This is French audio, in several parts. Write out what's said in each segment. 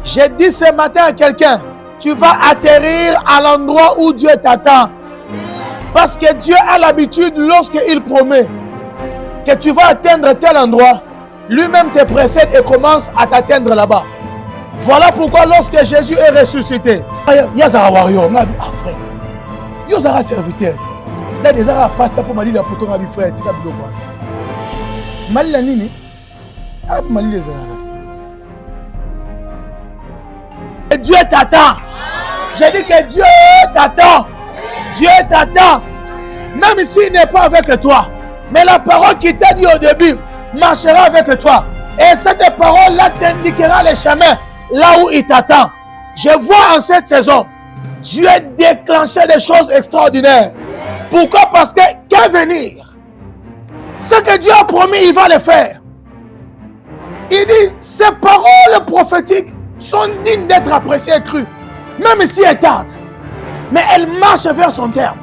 J'ai dit ce matin à quelqu'un, tu vas atterrir à l'endroit où Dieu t'attend. Parce que Dieu a l'habitude, lorsqu'il promet que tu vas atteindre tel endroit, lui-même te précède et commence à t'atteindre là-bas. Voilà pourquoi lorsque Jésus est ressuscité, il y a un warrior, frère. Il y a un serviteur. Il y a des pasteur pour Mali, pour ton frère. Mali la nini? Mali les et Dieu t'attend. J'ai dit que Dieu t'attend. Dieu t'attend. Même s'il n'est pas avec toi. Mais la parole qui t'a dit au début marchera avec toi. Et cette parole-là t'indiquera le chemin là où il t'attend. Je vois en cette saison, Dieu déclencher des choses extraordinaires. Pourquoi? Parce que qu'à venir, ce que Dieu a promis, il va le faire. Il dit, ces paroles prophétiques sont dignes d'être appréciées et crues, même si elles tardent. Mais elles marchent vers son terme,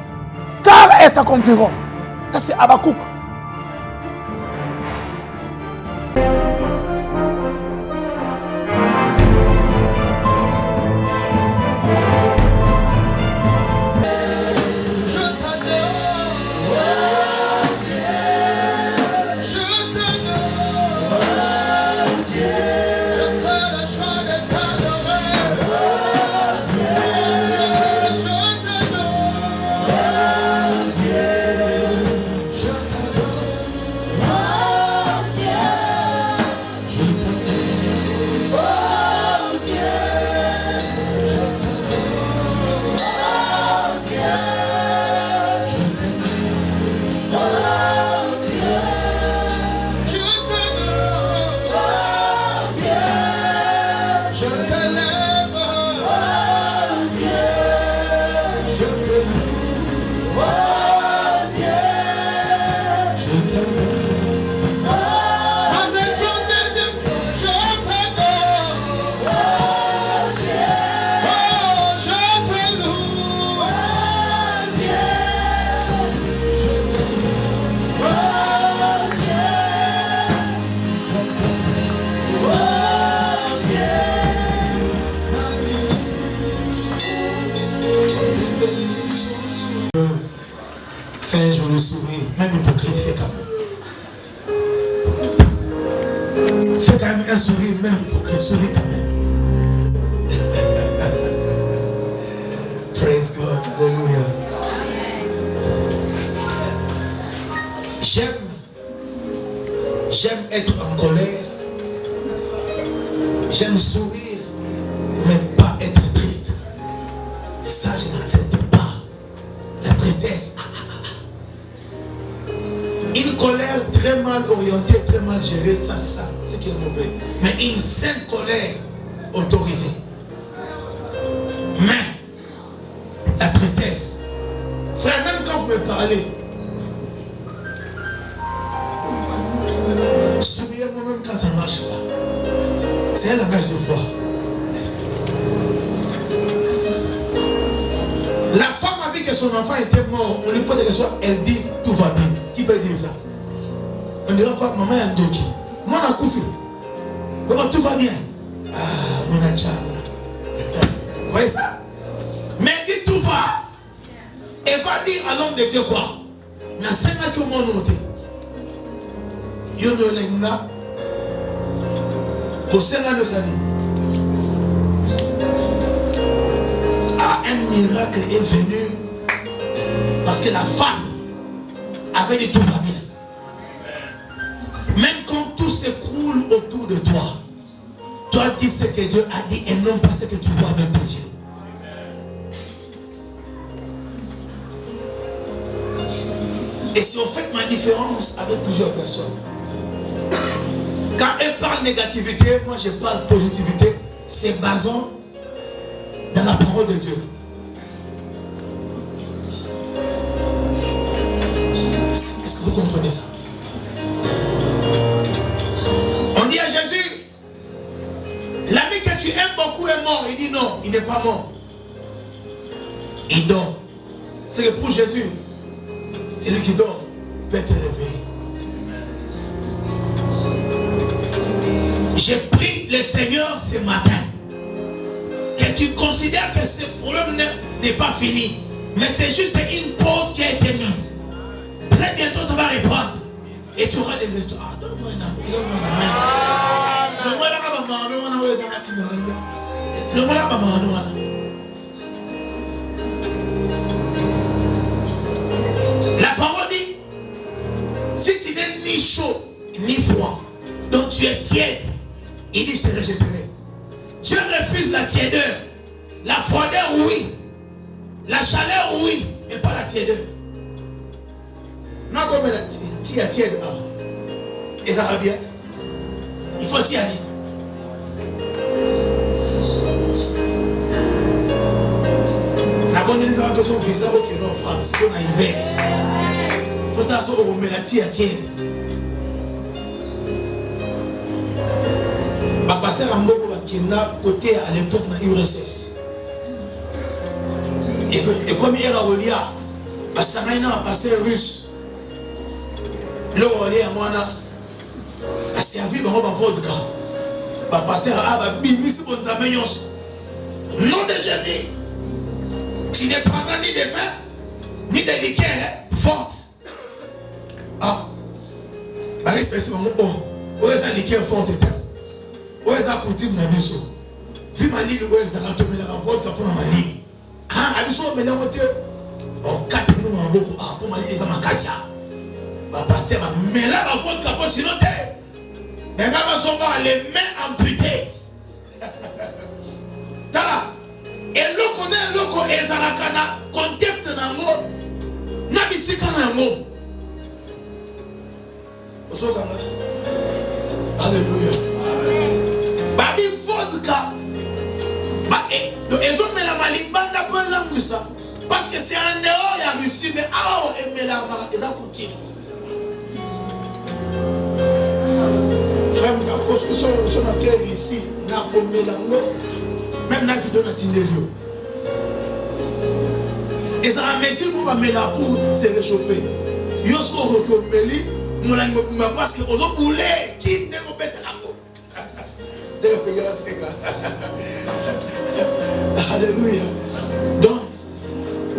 car elles s'accompliront. Ça, c'est Habakkuk. Souris, même hypocrite, souris quand même. Praise God, alléluia. J'aime être en colère. J'aime sourire, mais pas être triste. Ça, je n'accepte pas. La tristesse. Une colère très mal orientée, très mal gérée, ça, c'est qui est mauvais. Mais une saine colère autorisée. Mais la tristesse. Frère, même quand vous me parlez, souviens-moi même quand ça ne marche pas. C'est un langage de foi. La femme a vu que son enfant était mort. On lui pose des questions, elle dit tout va bien. Qui peut dire ça? On dirait quoi? Maman est un doki. Moi, on a koufi. Comment tout va bien? Ah, mon achala. Vous voyez ça? Mais dit tout va. Et va dire à l'homme de Dieu quoi? Na sema ki mo note. Yo no lenga. Ko senga no sani. Ah, un miracle est venu parce que la femme avait dit tout va bien. Même quand tout s'écroule autour de toi, toi dis ce que Dieu a dit et non pas ce que tu vois avec tes yeux. Et si on fait ma différence avec plusieurs personnes, quand elles parlent négativité, moi je parle positivité, c'est basant dans la parole de Dieu. Est-ce que vous comprenez ça? On dit à Jésus, l'ami que tu aimes beaucoup est mort. Il dit non, il n'est pas mort. Il dort. C'est que pour Jésus, celui qui dort peut être réveillé. J'ai pris le Seigneur ce matin que tu considères que ce problème n'est pas fini. Mais c'est juste une pause qui a été mise. Très bientôt, ça va reprendre. Et tu auras des histoires. Ah, donne-moi un amen, donne-moi un amen. Donne-moi un amen. La parole dit, si tu n'es ni chaud, ni froid, donc tu es tiède, il dit, je te rejetterai. Dieu refuse la tiédeur. La froideur, oui. La chaleur, oui, mais pas la tiédeur. Non, comme la tiède, et ça va bien. Il faut t'y aller. La bonne idée, ça va que son visa au Québec en France, on a hiver. Quand on a son on met la tiède. Le pasteur Amboko Bakina, côté à l'époque de l'URSS. Et comme il y a Rolia, parce qu'il y a un pasteur russe. Le Rolia, moi, a servi dans votre vodka. Le pasteur a bimi sur votre amignon. Nom de Jésus. Tu ne prendras ni de vin, ni de liqueur forte. Ah. Par espèce, on est un liqueur forte. Où est-ce que tu as mis? Si ma ligne, où est-ce que tu as mis la vodka pour ma ligne? Ah, Abisso, mais là, on 4 minutes, on a beaucoup. Ah, pour ma ligne, ça m'a cassé. Le pasteur, mais là, ma vodka, pour sinon, mais là, les mains amputées. Tala. Et l'autre, l'autre, et ça, la contexte nango, n'abissika nango. Alléluia. Babi vodka. Ils ont mis la malibanda pour l'angoussa. Parce que c'est un dehors, il y a Russie, mais ah, ils ont mis la malibanda, ils ont continué. Frère, quand ils sont ici, ils ont mis la malibanda. Même la vidéo n'a pas. Et ça a messi pour se réchauffer. Ils ont reculé, parce qu'ils ont boulé, qui n'est pas bête la peau. Alléluia. Donc,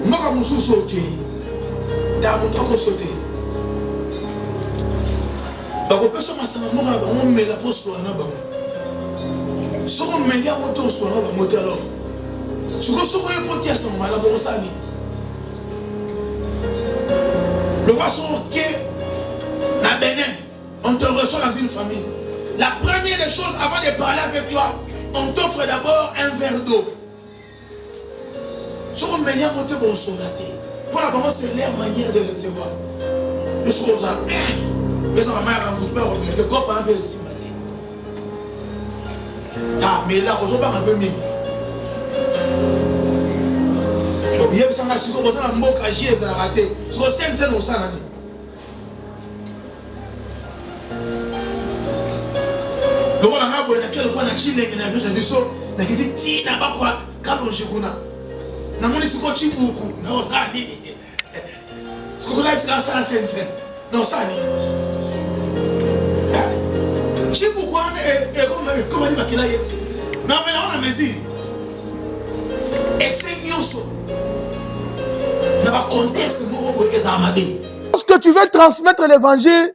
moi, je suis sauté. Dans mon temps, je suis sauté. Donc, on peut se mettre en train de me mettre la peau sur la peau. Si on met la moto sur la moto, alors, si on se repote à son mal, on va s'en aller. Le poisson qui est à Bénin, on te reçoit dans une famille. La première des choses, avant de parler avec toi, on t'offre d'abord un verre d'eau. Si on met la moto, on se raté. Pour la maman, c'est leur manière de recevoir. Je suis aux gens. Je suis aux gens. Ah, mais là, on va un peu mieux. Il y a un peu de mot caché, ça a raté. C'est au sein de ça. Le roi n'a pas de quel point de Chine qui n'a vu jamais ça. N'a dit Tina n'a pas quoi. Quand on joue, n'a pas dit quoi Chibuku. Non, ça n'est pas. Ce qu'on a dit, c'est la scène. Non, ça n'est pas. Chibuku est comme on dit Makina Yesu. Non, mais là, on a mesure. Lorsque tu veux transmettre l'évangile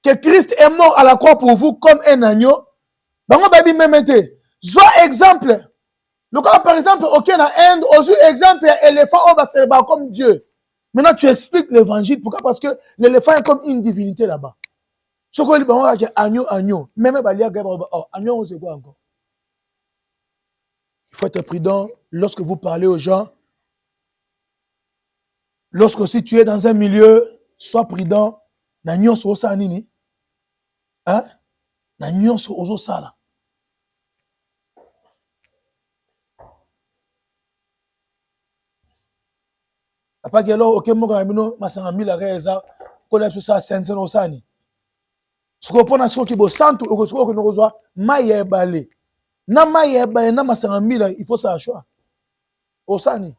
que Christ est mort à la croix pour vous comme un agneau, soit exemple. Le cas par exemple, ok, en Inde, aussi exemple, l'éléphant va se battre comme Dieu. Maintenant, tu expliques l'évangile. Pourquoi? Parce que l'éléphant est comme une divinité là-bas. Ce qu'on dit, agneau. Même agneau, c'est quoi encore? Il faut être prudent lorsque vous parlez aux gens. Lorsque aussi tu es dans un milieu, sois prudent. N'agnon so sa nini. Hein? N'agnon so ozo sala. Apa gelo oke mo kamino masanga mila reza kola so sa sense no sani. Soko pona soko ki bo santu oko soko no kozwa maye balé. Na maye balé na masanga mila il faut ça choix. Osani.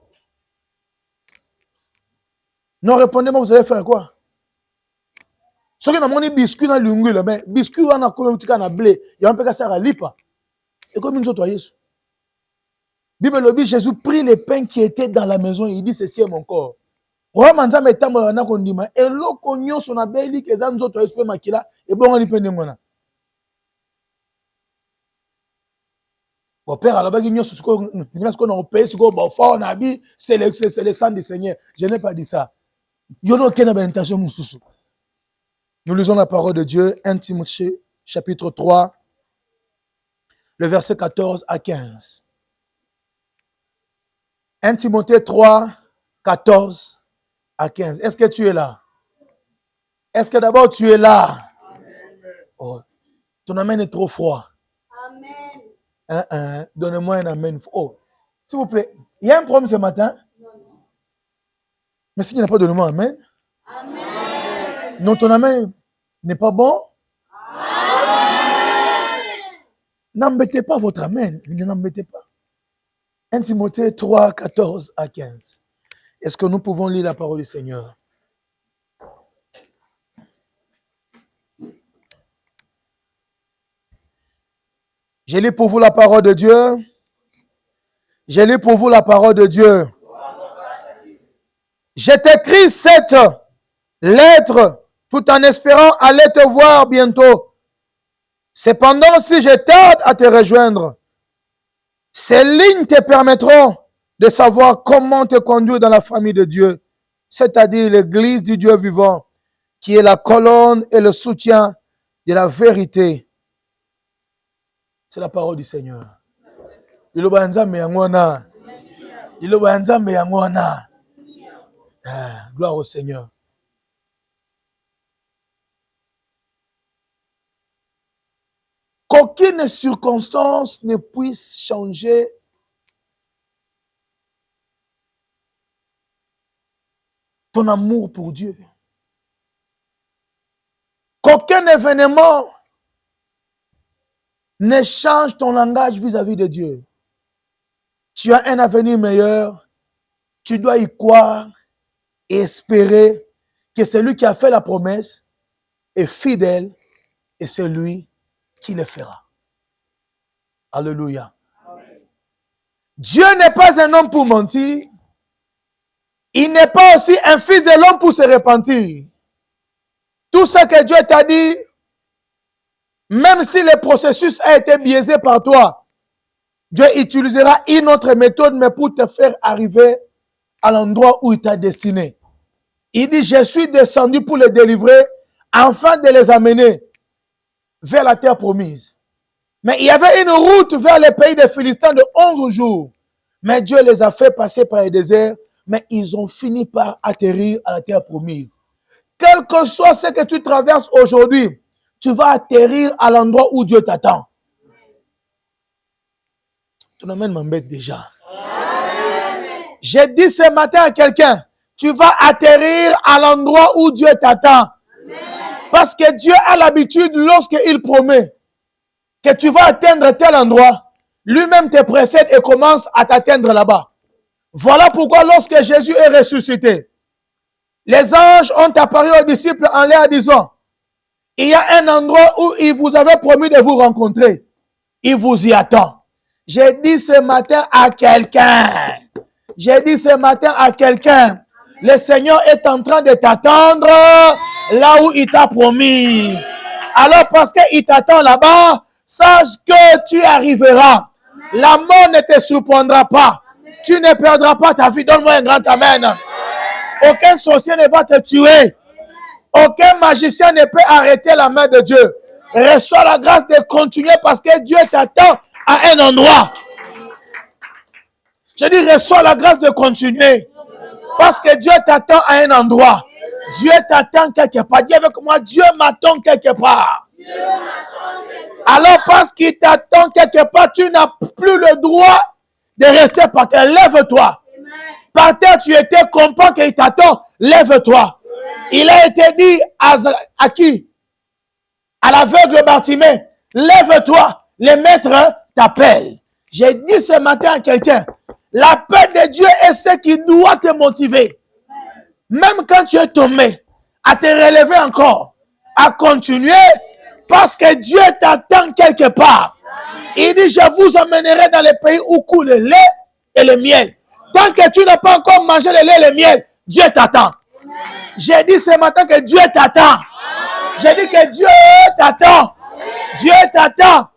Non, répondez-moi, vous allez faire quoi? Ce qui m'a dit biscuit dans l'ungule, mais biscuit on a comme un petit blé, il y a un peu de ça à lipa. C'est comme une autre Yesu. Bible le dit, Jésus prit les pains qui étaient dans la maison. Il dit, ceci est mon corps. Roman Nzambe etambola na kondima. Eloko nyonso na beli keza nzoto espe makila. Ebongo li pende ngona. Mon père, alors, c'est le sang du Seigneur. Je n'ai pas dit ça. Nous lisons la parole de Dieu, 1 Timothée, chapitre 3, le verset 14 à 15. 1 Timothée 3, 14 à 15. Est-ce que tu es là? Est-ce que d'abord tu es là? Oh, ton amen est trop froid. Amen. Donnez-moi un amen. Oh, s'il vous plaît, il y a un problème ce matin? Non. Mais s'il n'y a pas, donnez-moi un amen. Amen. Non, ton amen n'est pas bon? Amen. N'embêtez pas votre amen. Ne l'embêtez pas. 1 Timothée 3, 14 à 15. Est-ce que nous pouvons lire la parole du Seigneur? Je lis pour vous la parole de Dieu. Je lis pour vous la parole de Dieu. Je t'écris cette lettre tout en espérant aller te voir bientôt. Cependant, si je tarde à te rejoindre, ces lignes te permettront de savoir comment te conduire dans la famille de Dieu, c'est-à-dire l'église du Dieu vivant, qui est la colonne et le soutien de la vérité. C'est la parole du Seigneur. Gloire au Seigneur. Qu'aucune circonstance ne puisse changer ton amour pour Dieu. Qu'aucun événement ne change ton langage vis-à-vis de Dieu. Tu as un avenir meilleur. Tu dois y croire et espérer que celui qui a fait la promesse est fidèle et c'est lui qui le fera. Alléluia. Amen. Dieu n'est pas un homme pour mentir. Il n'est pas aussi un fils de l'homme pour se repentir. Tout ce que Dieu t'a dit, même si le processus a été biaisé par toi, Dieu utilisera une autre méthode, mais pour te faire arriver à l'endroit où il t'a destiné. Il dit, je suis descendu pour les délivrer, afin de les amener vers la terre promise. Mais il y avait une route vers le pays des Philistins de 11 jours. Mais Dieu les a fait passer par le désert, mais ils ont fini par atterrir à la terre promise. Quel que soit ce que tu traverses aujourd'hui, tu vas atterrir à l'endroit où Dieu t'attend. Ton amen m'embête déjà. Amen. J'ai dit ce matin à quelqu'un, tu vas atterrir à l'endroit où Dieu t'attend. Parce que Dieu a l'habitude, lorsqu'il promet que tu vas atteindre tel endroit, lui-même te précède et commence à t'atteindre là-bas. Voilà pourquoi lorsque Jésus est ressuscité, les anges ont apparu aux disciples en leur disant, il y a un endroit où il vous avait promis de vous rencontrer. Il vous y attend. J'ai dit ce matin à quelqu'un, le Seigneur est en train de t'attendre là où il t'a promis. Alors parce qu'il t'attend là-bas, sache que tu arriveras. La mort ne te surprendra pas. Tu ne perdras pas ta vie. Donne-moi un grand amen. Aucun sorcier ne va te tuer. Aucun magicien ne peut arrêter la main de Dieu. Reçois la grâce de continuer parce que Dieu t'attend à un endroit. Je dis, reçois la grâce de continuer parce que Dieu t'attend à un endroit. Dieu t'attend quelque part. Dis avec moi, Dieu m'attend quelque part. Alors parce qu'il t'attend quelque part, tu n'as plus le droit de rester par terre. Lève-toi. Par terre, tu étais, comprends qu'il t'attend. Lève-toi. Il a été dit à qui? À l'aveugle Bartimée. Lève-toi. Le maître t'appelle. J'ai dit ce matin à quelqu'un, la paix de Dieu est ce qui doit te motiver. Même quand tu es tombé, à te relever encore, à continuer, parce que Dieu t'attend quelque part. Il dit, je vous emmènerai dans les pays où coule le lait et le miel. Tant que tu n'as pas encore mangé le lait et le miel, Dieu t'attend. J'ai dit ce matin que Dieu t'attend. J'ai dit que Dieu t'attend. Dieu t'attend.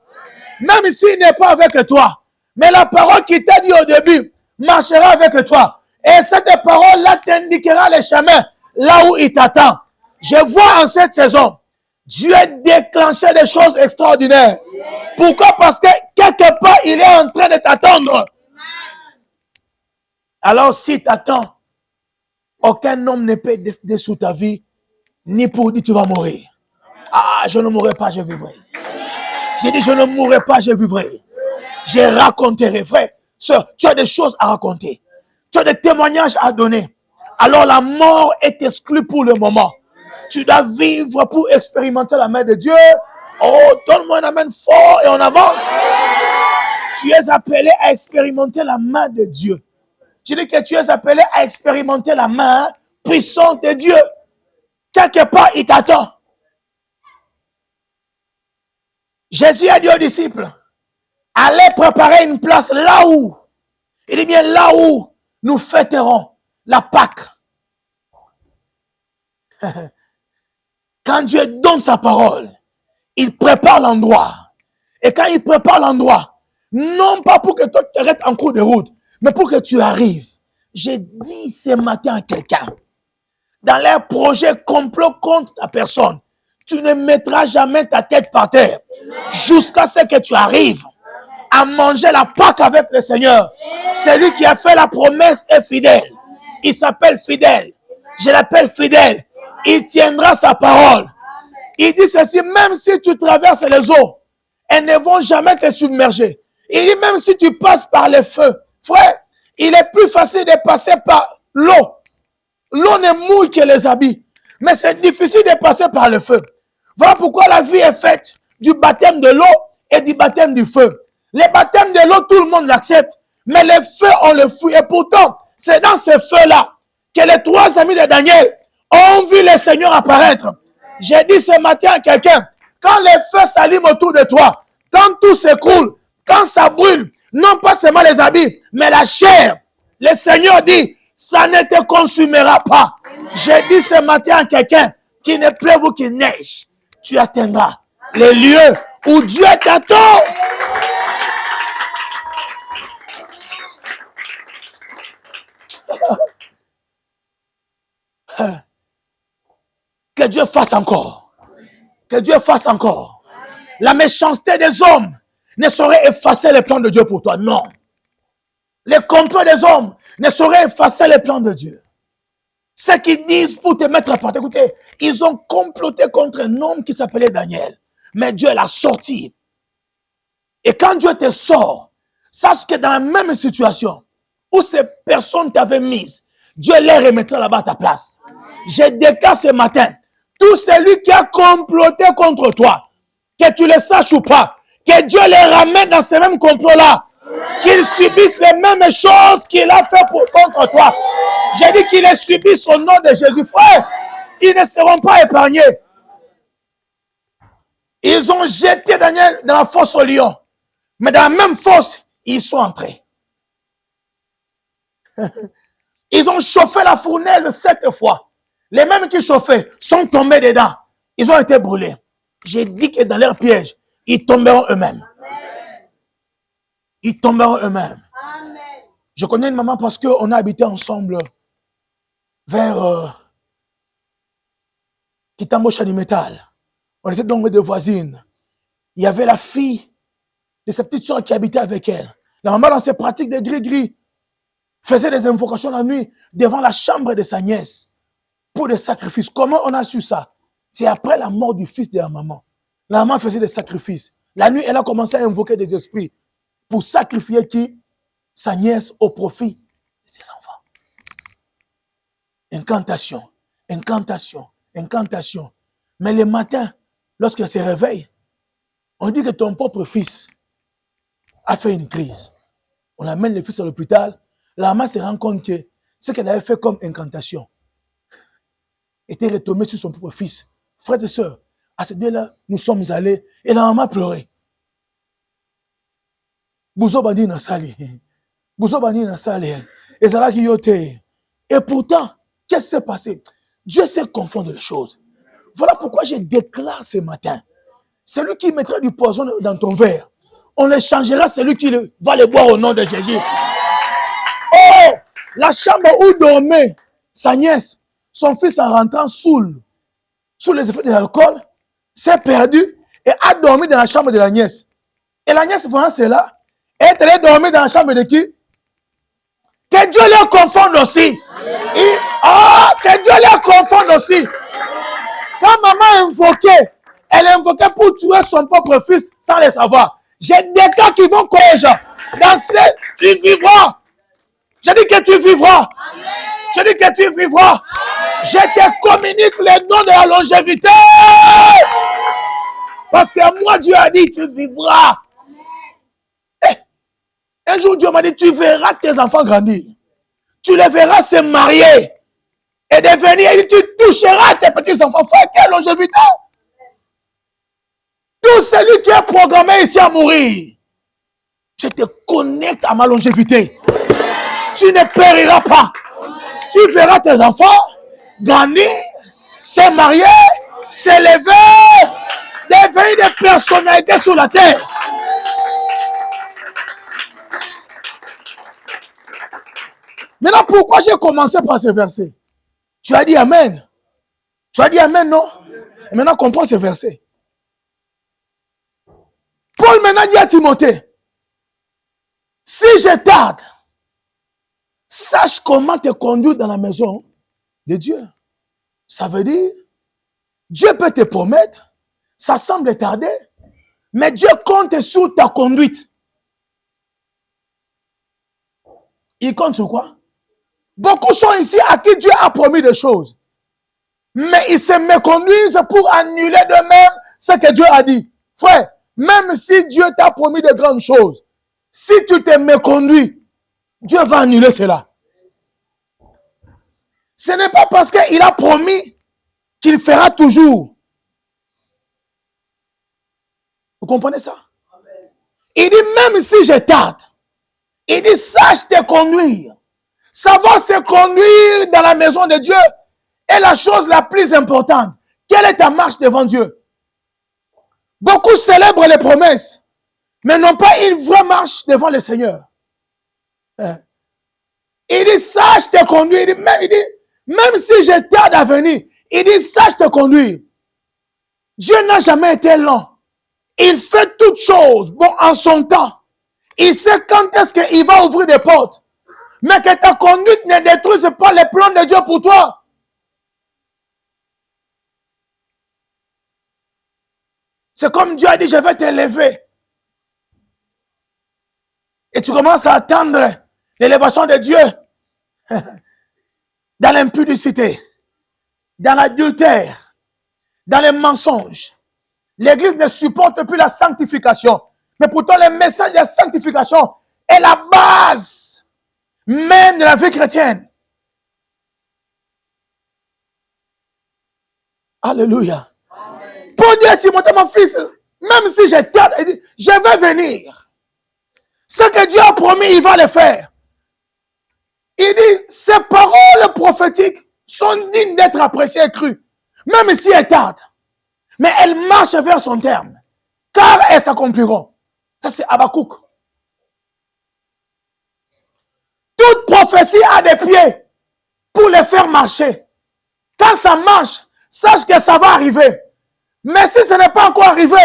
Même s'il n'est pas avec toi. Mais la parole qui t'a dit au début marchera avec toi. Et cette parole-là t'indiquera le chemin là où il t'attend. Je vois en cette saison, Dieu déclencher des choses extraordinaires. Pourquoi? Parce que quelque part, il est en train de t'attendre. Alors, si t'attends, aucun homme ne peut décider sur ta vie, ni pour dire tu vas mourir. Ah, je ne mourrai pas, je vivrai. J'ai dit, je ne mourrai pas, je vivrai. Je raconterai, frère. Sœur, tu as des choses à raconter. Tu as des témoignages à donner. Alors la mort est exclue pour le moment. Tu dois vivre pour expérimenter la main de Dieu. Oh, donne-moi un amen fort et on avance. Tu es appelé à expérimenter la main de Dieu. Je dis que tu es appelé à expérimenter la main puissante de Dieu. Quelque part, il t'attend. Jésus a dit aux disciples, allez préparer une place là où, il dit bien là où nous fêterons la Pâque. Quand Dieu donne sa parole, il prépare l'endroit. Et quand il prépare l'endroit, non pas pour que toi tu t'arrêtes en cours de route, mais pour que tu arrives. J'ai dit ce matin à quelqu'un, dans leur projet complot contre ta personne, tu ne mettras jamais ta tête par terre jusqu'à ce que tu arrives à manger la Pâque avec le Seigneur. Celui qui a fait la promesse est fidèle. Il s'appelle fidèle. Je l'appelle fidèle. Il tiendra sa parole. Il dit ceci, même si tu traverses les eaux, elles ne vont jamais te submerger. Il dit même si tu passes par le feu, frère, il est plus facile de passer par l'eau. L'eau ne mouille que les habits. Mais c'est difficile de passer par le feu. Voilà pourquoi la vie est faite du baptême de l'eau et du baptême du feu. Le baptême de l'eau, tout le monde l'accepte. Mais les feux, on le fuit. Et pourtant, c'est dans ces feux-là que les trois amis de Daniel ont vu le Seigneur apparaître. J'ai dit ce matin à quelqu'un, quand les feux s'allument autour de toi, quand tout s'écroule, quand ça brûle, non pas seulement les habits, mais la chair, le Seigneur dit, ça ne te consumera pas. J'ai dit ce matin à quelqu'un, qu'il ne pleuve ou qu'il neige, tu atteindras les lieux où Dieu t'attend. Que Dieu fasse encore. Que Dieu fasse encore. La méchanceté des hommes ne saurait effacer les plans de Dieu pour toi. Non. Les complots des hommes ne sauraient effacer les plans de Dieu. Ceux qui disent pour te mettre à part, écoutez, ils ont comploté contre un homme qui s'appelait Daniel. Mais Dieu l'a sorti. Et quand Dieu te sort, sache que dans la même situation où ces personnes t'avaient mise, Dieu les remettra là-bas à ta place. Je déclare ce matin, tout celui qui a comploté contre toi, que tu le saches ou pas, que Dieu les ramène dans ces mêmes complots-là, qu'ils subissent les mêmes choses qu'il a fait contre toi. J'ai dit qu'ils les subissent au nom de Jésus. Frère, ils ne seront pas épargnés. Ils ont jeté Daniel dans la fosse au lion. Mais dans la même fosse, ils sont entrés. Ils ont chauffé la fournaise 7 fois. Les mêmes qui chauffaient sont tombés dedans. Ils ont été brûlés. J'ai dit que dans leur piège, ils tomberont eux-mêmes. Ils tomberont eux-mêmes. Je connais une maman parce qu'on a habité ensemble vers Kitambo Chanimetal. On était donc des voisines. Il y avait la fille de sa petite soeur qui habitait avec elle. La maman, dans ses pratiques de gris-gris, faisait des invocations la nuit devant la chambre de sa nièce pour des sacrifices. Comment on a su ça? C'est après la mort du fils de la maman. La maman faisait des sacrifices. La nuit, elle a commencé à invoquer des esprits pour sacrifier qui? Sa nièce au profit de ses enfants. Incantation, incantation, incantation. Mais le matin, lorsqu'elle se réveille, on dit que ton propre fils a fait une crise. On amène le fils à l'hôpital. La maman se rend compte que ce qu'elle avait fait comme incantation était retombé sur son propre fils. Frères et sœurs, à ce délai-là, nous sommes allés et la maman pleurait. Bouzo Badi Nassali. Et pourtant, qu'est-ce qui s'est passé? Dieu sait confondre les choses. Voilà pourquoi je déclare ce matin, celui qui mettra du poison dans ton verre, on le changera, celui qui va le boire au nom de Jésus. Oh, la chambre où dormait sa nièce, son fils en rentrant sous les effets de l'alcool, s'est perdu et a dormi dans la chambre de la nièce. Et la nièce, pendant cela, est allée dormir dans la chambre de qui? Que Dieu les confonde aussi. Que Dieu les confonde aussi. Quand maman invoquait, elle invoquait pour tuer son propre fils sans le savoir. J'ai des cas qui vont corriger. Dans ce, tu vivras. Je dis que tu vivras. Je dis que tu vivras. Je te communique les dons de la longévité. Parce que moi, Dieu a dit, tu vivras. Un jour, Dieu m'a dit, tu verras tes enfants grandir. Tu les verras se marier. Et devenir, et tu toucheras tes petits-enfants. Frère, quelle longévité. Tout celui qui est programmé ici à mourir, je te connecte à ma longévité. Tu ne périras pas. Tu verras tes enfants grandir, se marier, s'élever, devenir des personnalités sur la terre. Maintenant, pourquoi j'ai commencé par ce verset? Tu as dit Amen. Tu as dit Amen, non? Et maintenant, comprends ce verset. Paul maintenant dit à Timothée, si je tarde, sache comment te conduire dans la maison de Dieu. Ça veut dire, Dieu peut te promettre, ça semble tarder, mais Dieu compte sur ta conduite. Il compte sur quoi? Beaucoup sont ici à qui Dieu a promis des choses, mais ils se méconduisent pour annuler d'eux-mêmes ce que Dieu a dit. Frère, même si Dieu t'a promis de grandes choses, si tu te méconduis, Dieu va annuler cela. Ce n'est pas parce qu'il a promis qu'il fera toujours. Vous comprenez ça? Il dit, même si je tarde, il dit, sache te conduire. Savoir se conduire dans la maison de Dieu est la chose la plus importante. Quelle est ta marche devant Dieu? Beaucoup célèbrent les promesses, mais n'ont pas une vraie marche devant le Seigneur. Il dit, sache te conduire. Il dit, même si je tarde à venir, il dit, sache te conduire. Dieu n'a jamais été lent. Il fait toutes choses bon en son temps. Il sait quand est-ce qu'il va ouvrir des portes. Mais que ta conduite ne détruise pas les plans de Dieu pour toi. C'est comme Dieu a dit, je vais t'élever. Et tu commences à attendre l'élévation de Dieu dans l'impudicité, dans l'adultère, dans les mensonges. L'Église ne supporte plus la sanctification. Mais pourtant, le message de la sanctification est la base même de la vie chrétienne. Alléluia. Amen. Pour dire à Timothée, mon fils, même si je tarde, je vais venir. Ce que Dieu a promis, il va le faire. Il dit, ces paroles prophétiques sont dignes d'être appréciées et crues, même si elles tardent. Mais elles marchent vers son terme, car elles s'accompliront. Ça, c'est Habakkuk. Toute prophétie a des pieds pour les faire marcher. Quand ça marche, sache que ça va arriver. Mais si ce n'est pas encore arrivé,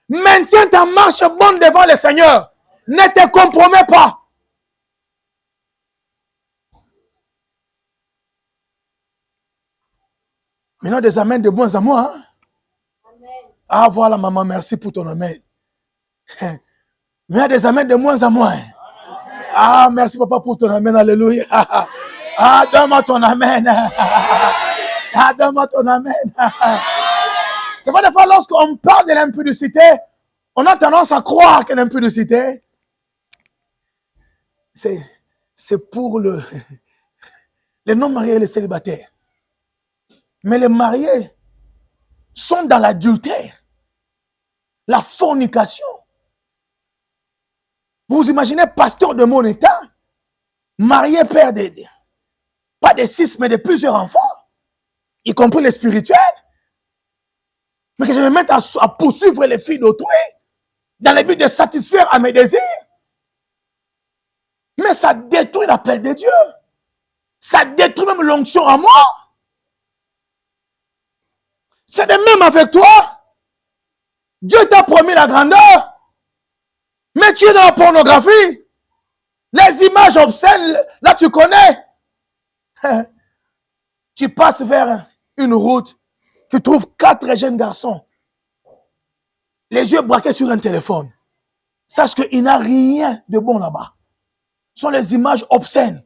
maintiens ta marche bonne devant le Seigneur. Ne te compromets pas. Maintenant, des amens de moins en moins. Hein? Amen. Ah, voilà, maman, merci pour ton amen. Maintenant, des amens de moins en moins. Amen. Ah, merci, papa, pour ton amen. Alléluia. Ah, donne-moi ton amen. Ah, donne-moi ton amen. C'est pas des fois, lorsqu'on parle de l'impudicité, on a tendance à croire que l'impudicité, c'est pour les non-mariés et les célibataires. Mais les mariés sont dans l'adultère, la fornication. Vous imaginez, pasteur de mon état, marié, père pas de 6, mais de plusieurs enfants, y compris les spirituels, mais que je me mette à poursuivre les filles d'autrui, dans le but de satisfaire à mes désirs. Mais ça détruit l'appel de Dieu. Ça détruit même l'onction à moi. C'est de même avec toi. Dieu t'a promis la grandeur, mais tu es dans la pornographie. Les images obscènes, là tu connais. Tu passes vers une route, tu trouves 4 jeunes garçons, les yeux braqués sur un téléphone. Sache qu'il n'y a rien de bon là-bas. Ce sont les images obscènes.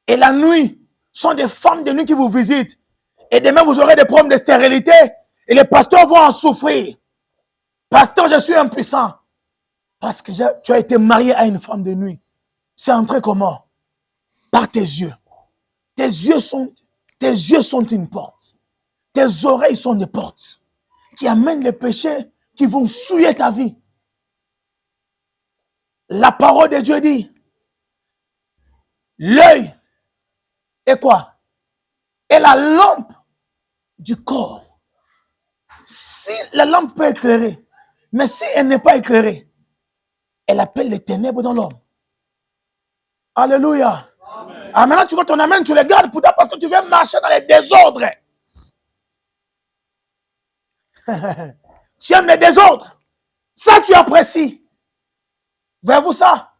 Et la nuit, ce sont des femmes de nuit qui vous visitent. Et demain, vous aurez des problèmes de stérilité. Et les pasteurs vont en souffrir. Pasteur, je suis impuissant. Parce que tu as été marié à une femme de nuit. C'est entré comment? Par tes yeux. Tes yeux sont une porte. Tes oreilles sont des portes qui amènent les péchés qui vont souiller ta vie. La parole de Dieu dit, l'œil est quoi? Est la lampe du corps. Si la lampe peut éclairer, mais si elle n'est pas éclairée, elle appelle les ténèbres dans l'homme. Alléluia. Amen. Ah, maintenant, tu vois ton amen, tu les gardes pour toi parce que tu veux marcher dans les désordres. Tu aimes les désordres. Ça, tu apprécies. Voyez-vous ça?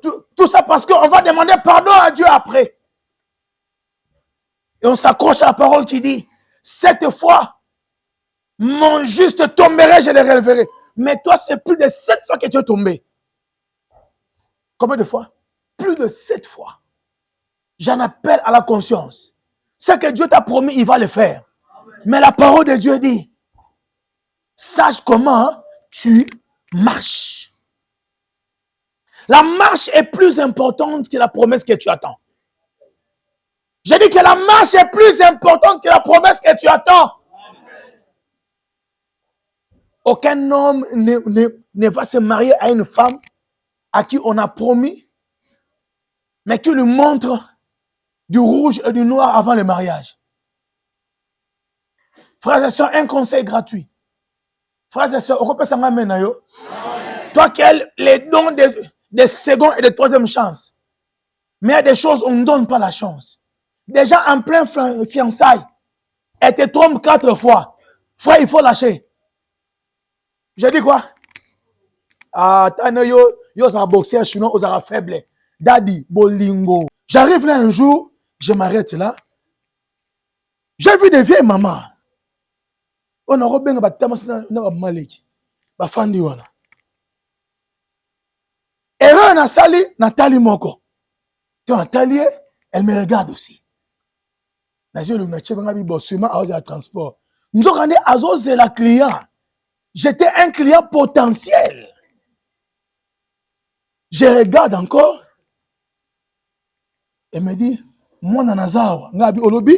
Tout ça parce qu'on va demander pardon à Dieu après. Et on s'accroche à la parole qui dit, cette fois, mon juste tomberait, je le releverai. Mais toi, c'est plus de 7 fois que tu es tombé. Combien de fois? Plus de 7 fois. J'en appelle à la conscience. Ce que Dieu t'a promis, il va le faire. Mais la parole de Dieu dit, sache comment tu marches. La marche est plus importante que la promesse que tu attends. J'ai dit que la marche est plus importante que la promesse que tu attends. Aucun homme ne va se marier à une femme à qui on a promis, mais qui lui montre du rouge et du noir avant le mariage. Frères et sœurs, un conseil gratuit. Frères et sœurs, on peut s'en amener. Toi qui as les dons de seconde et de troisième chance. Mais il y a des choses, on ne donne pas la chance. Déjà en plein fiançailles, elle te trompe 4 fois. Frère, il faut lâcher. Je dis quoi? Ah, yo ça boxer, sinon on sera faible. Daddy, bolingo. J'arrive là un jour, je m'arrête là. J'ai vu des vieilles mamans. On a robé un tamas na maleki. Ba fandi wana. Erreur na sali, Nathalie moko. Tu Nathalie, elle me regarde aussi. Nazio le nache banga bi bossuma à la transport. Nous avons azoze la client. J'étais un client potentiel. Je regarde encore. Elle me dit, moi nazawa, ngabi olobi.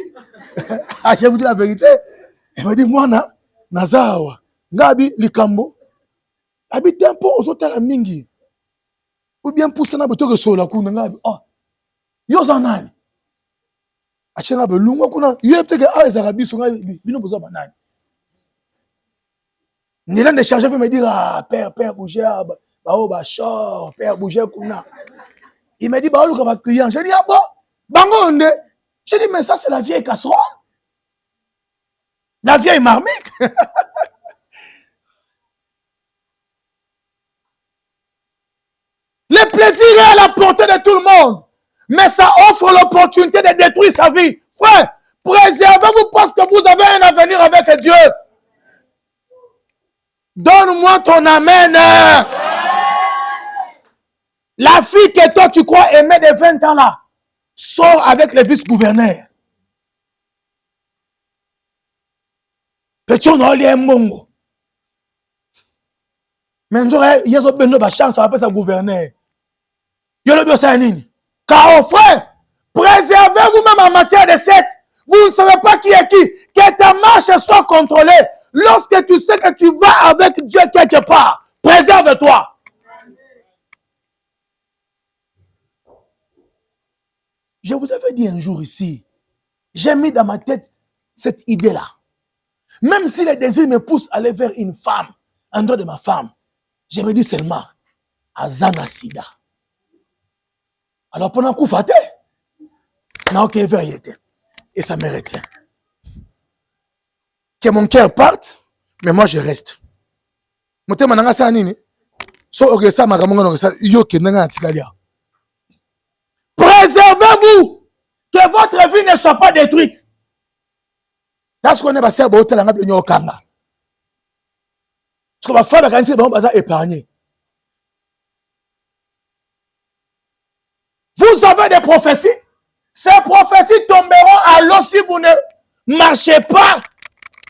Je vous dis la vérité. Elle me dit, moi nazawa, ngabi likambo. Abi tempo ozotala mingi. Ou bien pousse na beto sola kuna ngabi. Oh. Yo zanani. Achenga belungo kuna, yepte ke a ezarabi songa bino boza banani. Nila ne charge me dire ah père bouger ba chor père bouger kuna. Il me dit bah le client, je dis ah bon, bango onde. Je dis mais ça c'est la vieille casserole. La vieille marmite. Le plaisir est à la portée de tout le monde. Mais ça offre l'opportunité de détruire sa vie. Frère, préservez-vous parce que vous avez un avenir avec Dieu. Donne-moi ton amen. La fille que toi tu crois aimer de 20 ans là, sort avec le vice-gouverneur. Petit on a un mongo. Mais il y a une chance à appeler sa gouverneur. Il y a le dossier à nini. Car au frère, préservez-vous même en matière de sexe. Vous ne savez pas qui est qui. Que ta marche soit contrôlée. Lorsque tu sais que tu vas avec Dieu quelque part, préserve-toi. vous avais dit un jour ici, j'ai mis dans ma tête cette idée-là. Même si le désir me pousse à aller vers une femme, en dehors de ma femme, je me dis seulement, Azana Sida. Alors pendant coup faté, n'a aucune vérité. Et ça me retient. Que mon cœur parte, mais moi je reste. Mon thème n'a pas nini. So ogesa magamonga ogesa yo kenanga antikalia. Préservez-vous que votre vie ne soit pas détruite. Parce qu'on est passé à Botel, on a bien au Kanga. Parce qu'on va faire la quantité, on va épargner. Vous avez des prophéties. Ces prophéties tomberont à l'eau si vous ne marchez pas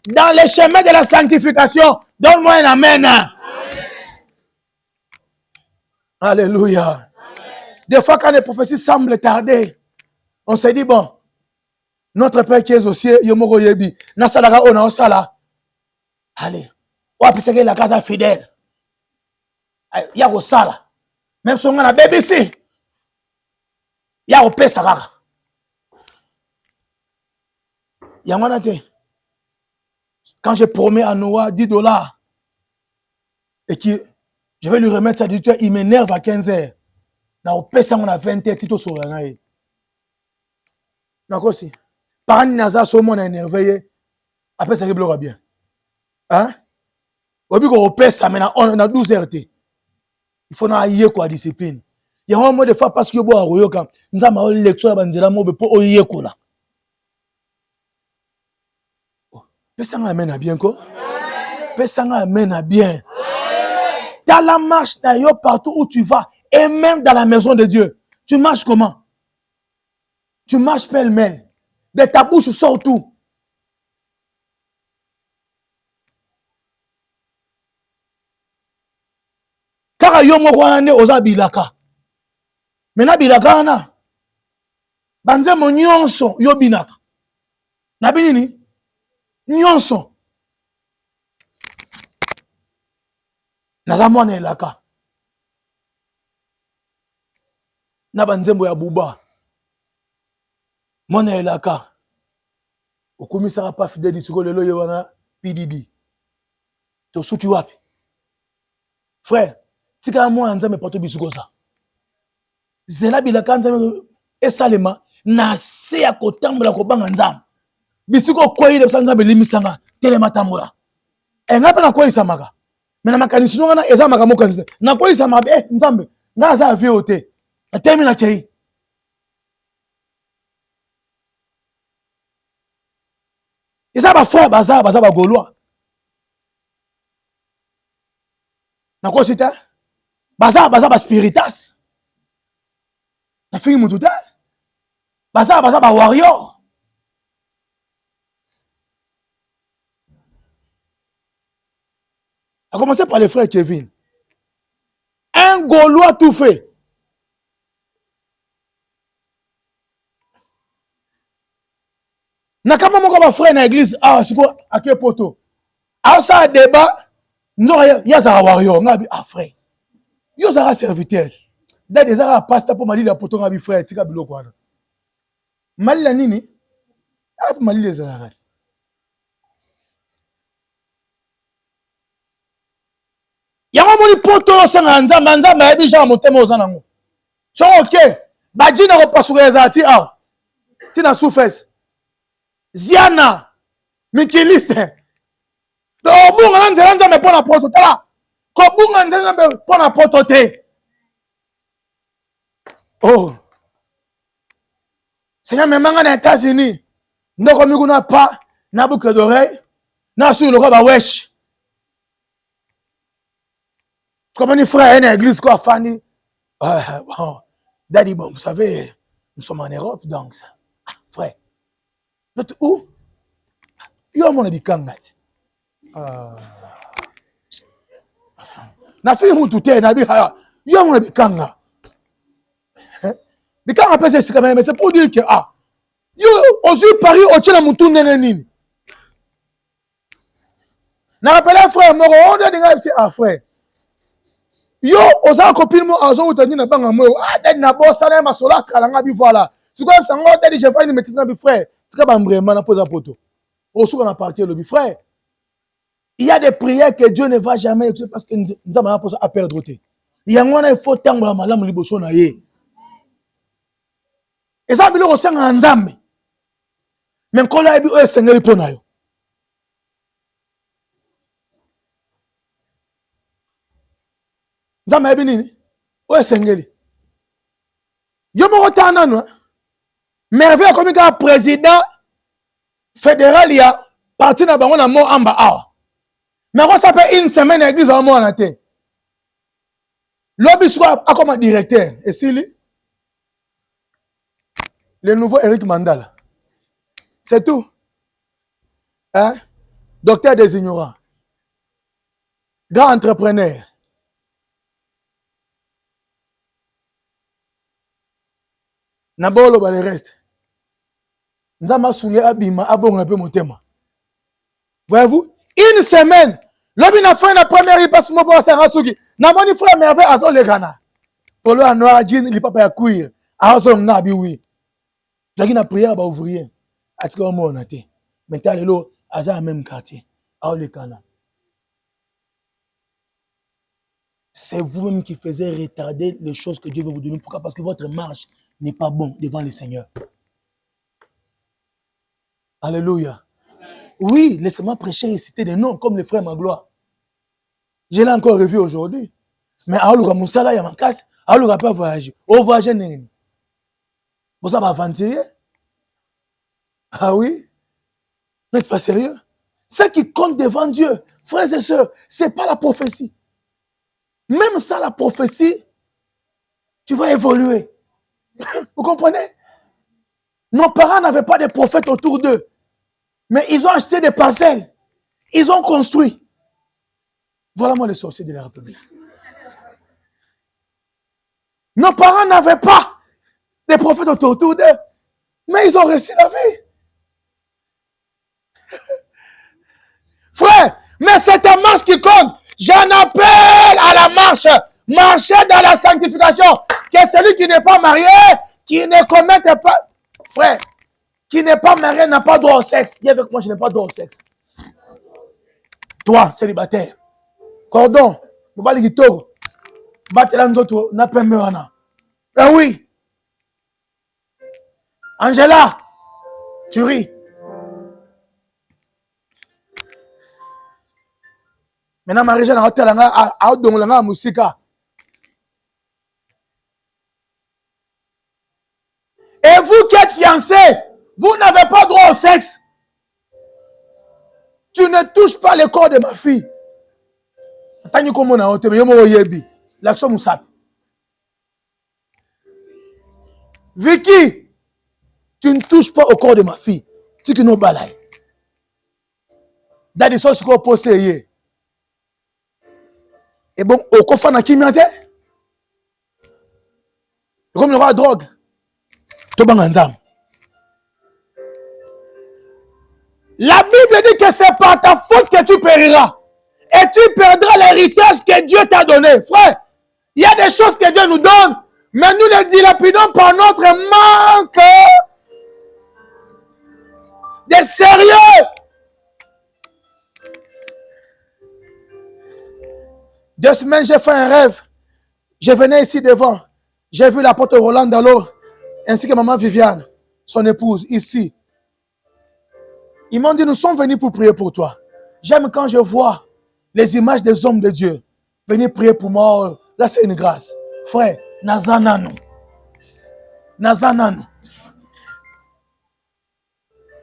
dans les chemins de la sanctification. Donne-moi un amen. Amen. Alléluia. Amen. Des fois, quand les prophéties semblent tarder, on se dit, bon, notre Père qui est aux cieux, Yomoro Yebi, Nasalaga Ona Osala. Allez, on va pisser la casa fidèle. Il y a Osala. Même si on a la BBC, il y a Opé Sarara. Il y a un quand je promets à Noah $10 et que je vais lui remettre sa 18h, il m'énerve à 15h. Na Opé ça on a 20h, Tito Soranaï. D'accord aussi. Par un Naza, so mon énervé. Après, ça réglera bien. Hein? Au but qu'on pèse ça, maintenant, on a 12 RT. Il faut aller quoi discipline. Il y a un mot de fois parce que vous avez quand nous avons une lecture à Banzela Mobe pour oyer quoi. Pessanga amène à bien quoi? Pessanga amène à bien. Dans la marche d'ailleurs partout où tu vas, et même dans la maison de Dieu, tu marches comment? Tu marches pêle-mêle. De ta bouche sort tout. Car yo mo wane oza bilaka. Mena bilaka na. Banze mo nyonso yo binaka. Na binini? Nyonso. Naza mwana elaka. Na banzembo ya buba. Mwana elaka. Okomisaka pa fidèle siko lelo ye wana PDD. To suki wapi? Frère, tika moi nzambe poto bisuko ça. Zela bilaka nzambe esalema na se ya kotambola ko banga nzambe. Bisuko koyi de nzambe limisanga telema tambola. Ngapa na koyi samaka. Mais na makanisi no na eza maka mokanisi. Na koyi samaka nzambe. Na za VOT. Atemi na chei. Eza ba frère baza ba golois. Na ko sita baza ba spiritas. Na fini mututa. Baza ba warrior. A commencer par le frère Kevin. Un Gaulois tout fait. Nakama moko ba frère na église siko ake poto. Ça débat nous ya warrior ngabi frère. Yo zara serviteur. Da des ara pasteur pour mali la poto ngabi frère tika biloko wana. Mali la nini? Mali les ara. Yango moni poto sanga nzamba nzamba ya bija motema ozana ngo. So okay. Bajina ko pasuka zati tina soufesse. Ziana Mikiliste. Do bunga nzela me pona poto tala. Ko bunga nzela me pona poto te. Oh. Seigneur me manga na États-Unis. Ndoko mikuna pa na boucle d'oreille. Na sur le roba wesh. Comme un frère à l'église quoi Fanny. Bon. Daddy bon, vous savez, nous sommes en Europe donc ça. Frère. Notre où? Yo mon di kangati. Na fi mutu te na bi ha. Yo mon di kanga. Mais quand on appelle ça mais c'est pour dire que yo osu Paris au tchela mutu nene nini. Na rappelle frère moko on dit nga frère. Yo oza copine mo azo utani na banga mo dad na bossa na masola kalanga bi voilà. Tu vois, ça m'a dit, j'ai fait une maîtrise, frère. Tu vas vraiment la pose à poto. Au soir, on a parti le frère. Il y a des prières que Dieu ne va jamais écouter parce que nous avons posé à perdre. Il y a un faut tant de malam liboso na ye. Et ça, il y a aussi un ensemble. Mais quand il y a un seigneur pour nous. Nzambe ebinini o sengeli yo mo tana no merveille comme ka président fédéral ya parti na bango na mo amba awa mais on s'appelle une semaine église en mo na te lobby soit a comme directeur et Sili le nouveau Eric Mandala c'est tout hein docteur des ignorants grand entrepreneur. Nabolo ba le reste. Nzama sunge abima abonga pe motema. Voyez-vous? Une semaine. L'homme a fait la première il passe mo pour Sarasuki. Na moni frère merveille azo le gana. Polo anoa jean li papa ya kuir. Azo ngabi oui. Jaki na prière ba ouvrier. Atika o mo na te. Maintenant lelo aza même quartier. A le kana. C'est vous-même qui faisiez retarder les choses que Dieu veut vous donner. Pourquoi? Parce que votre marche n'est pas bon devant le Seigneur. Alléluia. Oui, laissez-moi prêcher et citer des noms comme le frère Magloire. Je l'ai encore revu aujourd'hui. Mais Aoulou Moussala, il y a ma casse. Aoulou n'a pas voyagé. Au voyage, vous avez aventurier? Ah oui? Vous n'êtes pas sérieux? Ce qui compte devant Dieu, frères et sœurs, ce n'est pas la prophétie. Même ça, la prophétie, tu vas évoluer. Vous comprenez? Nos parents n'avaient pas de prophètes autour d'eux. Mais ils ont acheté des parcelles. Ils ont construit. Voilà moi les sorciers de la République. Nos parents n'avaient pas de prophètes autour d'eux. Mais ils ont réussi la vie. Frère, mais c'est ta marche qui compte. J'en appelle à la marche. Marcher dans la sanctification. Que celui qui n'est pas marié, qui ne commette pas... Frère, qui n'est pas marié n'a pas droit au sexe. Dis avec moi, je n'ai pas droit au sexe. Toi, célibataire. Cordon, vous allez dire tout. Batela nzoto, n'a pas meurana. Ah oui. Angela, tu ris. Maintenant, Marie-Jeanne a hôtel à Odongolanga Moussika. Et vous qui êtes fiancés, vous n'avez pas droit au sexe. Tu ne touches pas le corps de ma fille. Vicky, tu ne touches pas au corps de ma fille. Tu qui nous balaye. Il y a des choses qu'on peut posséder. Et bon, au coffre, on a qui m'y comme le roi drogue. La Bible dit que c'est par ta faute que tu périras. Et tu perdras l'héritage que Dieu t'a donné. Frère, il y a des choses que Dieu nous donne, mais nous les dilapidons par notre manque de sérieux. Deux semaines, j'ai fait un rêve. Je venais ici devant. J'ai vu l'apôtre Roland Dallot, ainsi que maman Viviane, son épouse, ici. Ils m'ont dit, nous sommes venus pour prier pour toi. J'aime quand je vois les images des hommes de Dieu. Venez prier pour moi. Là, c'est une grâce. Frère, Nazanano. Nazanano.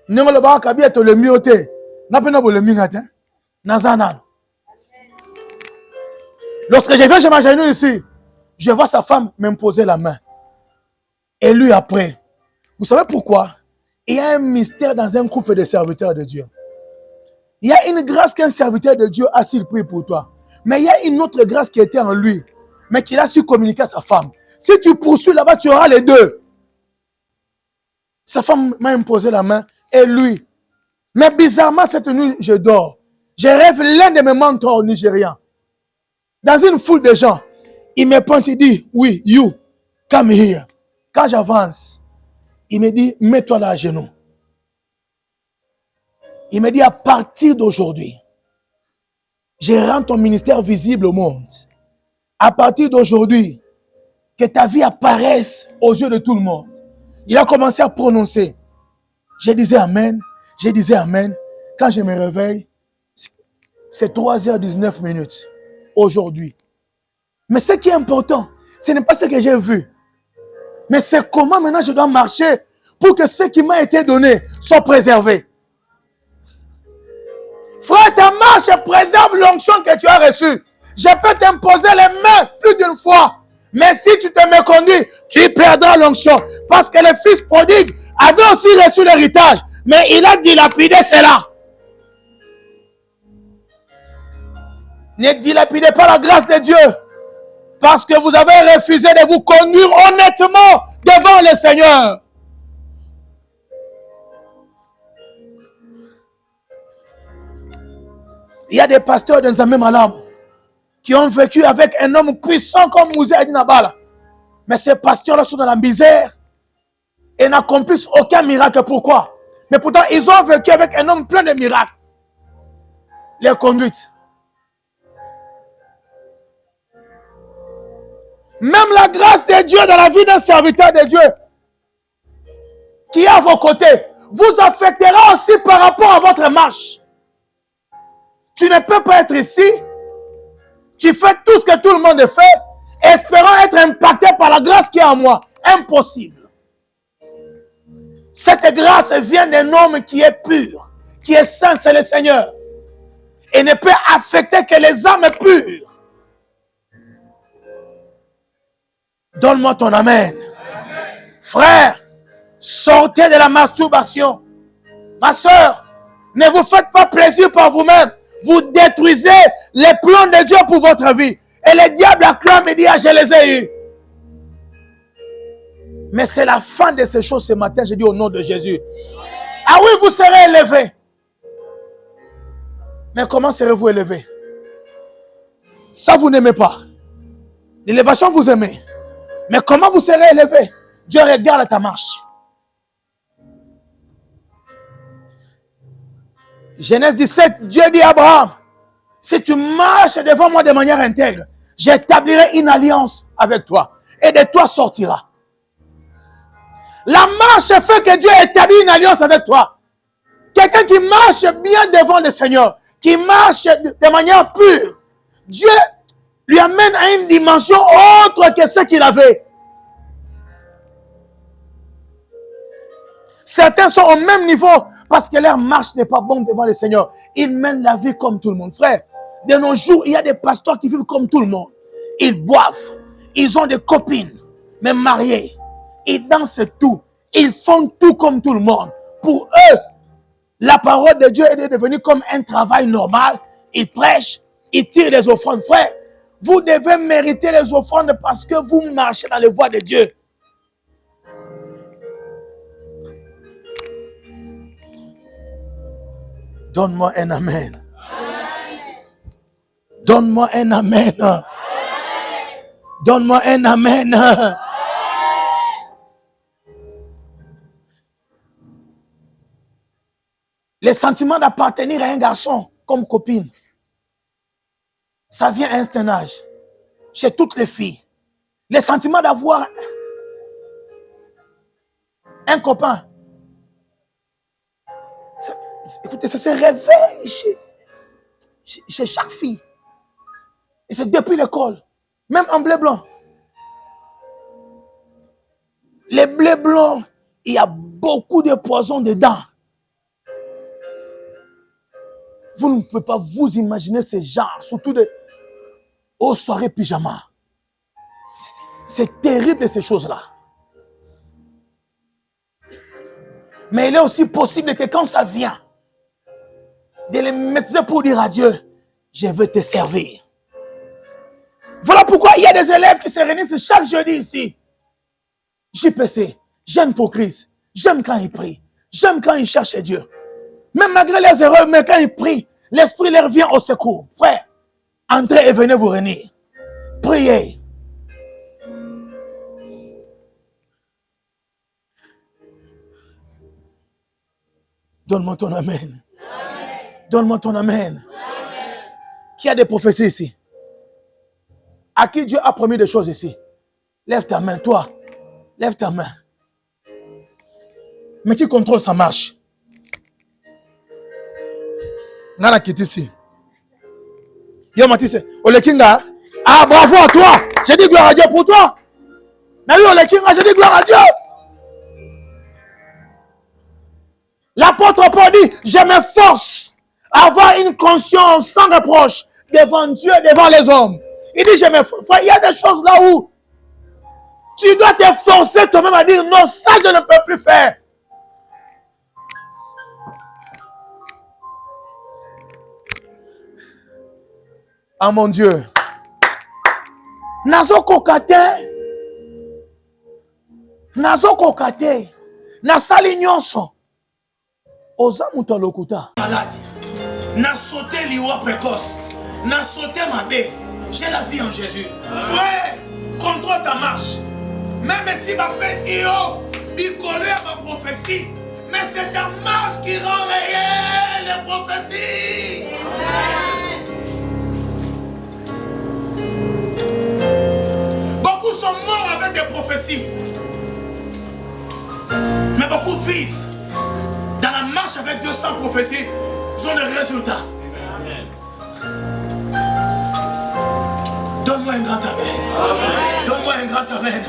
Nous le bas kabi est le mioté. N'a pas le minate. Nazanano. Lorsque je viens chez ma genou ici, je vois sa femme m'imposer la main. Et lui après. Vous savez pourquoi? Il y a un mystère dans un couple de serviteurs de Dieu. Il y a une grâce qu'un serviteur de Dieu a s'il prie pour toi. Mais il y a une autre grâce qui était en lui, mais qu'il a su communiquer à sa femme. Si tu poursuis là-bas, tu auras les deux. Sa femme m'a imposé la main et lui. Mais bizarrement, cette nuit, je dors. Je rêve l'un de mes mentors nigérians. Dans une foule de gens, il me pointe, il dit, oui, you, come here. Quand j'avance, Il me dit, mets-toi là à genoux. Il me dit, à partir d'aujourd'hui, je rends ton ministère visible au monde. À partir d'aujourd'hui, que ta vie apparaisse aux yeux de tout le monde. Il a commencé à prononcer. Je disais Amen. Je disais Amen. Quand je me réveille, c'est 3h19 aujourd'hui. Mais ce qui est important, ce n'est pas ce que j'ai vu. Mais c'est comment maintenant je dois marcher pour que ce qui m'a été donné soit préservé. Frère, ta marche préserve l'onction que tu as reçue. Je peux t'imposer les mains plus d'une fois. Mais si tu te méconduis, tu perdras l'onction. Parce que le fils prodigue avait aussi reçu l'héritage. Mais il a dilapidé cela. Ne dilapidez pas la grâce de Dieu. Parce que vous avez refusé de vous conduire honnêtement devant le Seigneur. Il y a des pasteurs de Nzambe Malam qui ont vécu avec un homme puissant comme Mouzé Adinabala. Mais ces pasteurs-là sont dans la misère et n'accomplissent aucun miracle. Pourquoi? Mais pourtant, ils ont vécu avec un homme plein de miracles. Les conduites. Même la grâce de Dieu dans la vie d'un serviteur de Dieu qui est à vos côtés vous affectera aussi par rapport à votre marche. Tu ne peux pas être ici. Tu fais tout ce que tout le monde fait, espérant être impacté par la grâce qui est en moi. Impossible. Cette grâce vient d'un homme qui est pur, qui est saint, c'est le Seigneur. Et ne peut affecter que les âmes pures. Donne-moi ton amen. Frère, sortez de la masturbation. Ma soeur, ne vous faites pas plaisir par vous-même. Vous détruisez les plans de Dieu pour votre vie. Et le diable acclame et dit, ah, je les ai eus. Mais c'est la fin de ces choses ce matin, je dis au nom de Jésus. Ah oui, vous serez élevés. Mais comment serez-vous élevés? Ça, vous n'aimez pas. L'élévation, vous aimez. Mais comment vous serez élevés? Dieu regarde ta marche. Genèse 17, Dieu dit à Abraham, si tu marches devant moi de manière intègre, j'établirai une alliance avec toi et de toi sortira. La marche fait que Dieu établit une alliance avec toi. Quelqu'un qui marche bien devant le Seigneur, qui marche de manière pure, Dieu lui amène à une dimension autre que ce qu'il avait. Certains sont au même niveau parce que leur marche n'est pas bonne devant le Seigneur. Ils mènent la vie comme tout le monde. Frère, de nos jours, il y a des pasteurs qui vivent comme tout le monde. Ils boivent, ils ont des copines, même mariées. Ils dansent tout. Ils font tout comme tout le monde. Pour eux, la parole de Dieu est devenue comme un travail normal. Ils prêchent, ils tirent les offrandes. Frère, vous devez mériter les offrandes parce que vous marchez dans les voies de Dieu. Donne-moi un amen. Donne-moi un amen. Donne-moi un amen. Le sentiment d'appartenir à un garçon comme copine, ça vient à un certain âge. Chez toutes les filles. Le sentiment d'avoir un copain. Écoutez, ça se réveille chez chaque fille. Et c'est depuis l'école. Même en blé blanc. Les blés blancs, il y a beaucoup de poison dedans. Vous ne pouvez pas vous imaginer ces gens, surtout aux soirées pyjama. C'est terrible ces choses-là. Mais il est aussi possible que quand ça vient, de les mettre pour dire à Dieu, je veux te servir. Voilà pourquoi il y a des élèves qui se réunissent chaque jeudi ici. JPC, j'aime pour Christ. J'aime quand ils prient. J'aime quand ils cherchent Dieu. Même malgré les erreurs, mais quand ils prient, l'Esprit leur vient au secours. Frère, entrez et venez vous réunir. Priez. Donne-moi ton amen. Donne-moi ton amen. Qui a des prophéties ici? À qui Dieu a promis des choses ici? Lève ta main, toi. Lève ta main. Mais qui contrôle sa marche? Nana qui est ici. Yo Matisse, Olekinga. Ah, bravo à toi. J'ai dit gloire à Dieu pour toi. Mais oui, Olekinga, j'ai dit gloire à Dieu. L'apôtre Paul dit, je m'efforce à avoir une conscience sans reproche devant Dieu et devant les hommes. Il dit, je m'efforce. Il y a des choses là où tu dois t'efforcer toi-même à dire, non, ça je ne peux plus faire. Ah mon Dieu. Nazo kokate. Nasali nyonso. Oza muto lokuta. Malade. Na sauté l'iwa précoce. Na sauté ma bé. J'ai la vie en Jésus. Frère, contrôle ta marche. Même si ma PCO, bicolé à ma prophétie. Mais c'est ta marche qui rend réelle les prophéties. Beaucoup sont morts avec des prophéties. Mais beaucoup vivent dans la marche avec 200 prophéties. Ils ont des résultats. Donne-moi un grand amen. Donne-moi un grand amen.